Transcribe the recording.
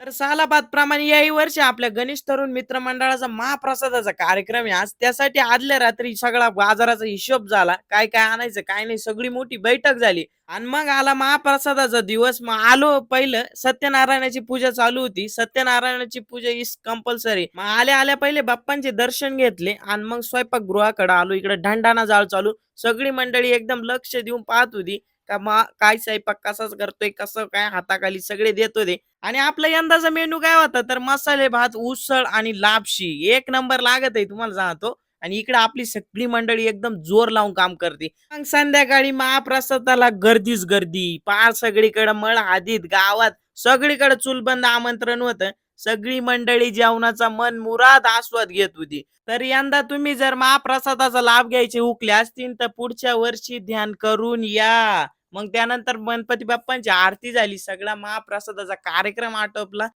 तर सालाबाद प्रमाणे याही वर्षी आपल्या गणेश तरुण मित्रमंडळाचा महाप्रसादाचा कार्यक्रम आहे आज. त्यासाठी आदल्या रात्री सगळा बाजाराचा हिशोब झाला. काय काय आणायचं, काय नाही सगळी मोठी बैठक झाली. आणि मग आला महाप्रसादाचा दिवस. मग आलो पहिलं सत्यनारायणाची पूजा चालू होती. सत्यनारायणाची पूजा इज कंपल्सरी. मग आल्या-आल्या पहिले बाप्पांचे दर्शन घेतले आणि मग स्वयंपाकगृहाकडे आलो. इकडे ढणढणा जाळ चालू. सगळी मंडळी एकदम लक्ष देऊन पाहत होती. का काय स्वयंपाक कसाच करतोय, कसं काय हाताखाली सगळे देत होते. आणि आपला यंदाचा मेनू काय होता तर मसाले भात, उसळ आणि लापशी. एक नंबर लागत आहे तुम्हाला सांगतो. आणि इकडे आपली सगळी मंडळी एकदम जोर लावून काम करते. मग संध्याकाळी महाप्रसादाला गर्दीच गर्दी. पार सगळीकडे मळहादीत, गावात सगळीकडे चुलबंद आमंत्रण होतं. सगळी मंडळी जेवणाचा मन मुराद आस्वाद घेत होती. तर यंदा तुम्ही जर महाप्रसादाचा लाभ घ्यायचे हुकले असतील तर पुढच्या वर्षी ध्यान करून या. मग त्यानंतर गणपती बाप्पांची आरती झाली. सगळा महाप्रसादाचा कार्यक्रम आटोपला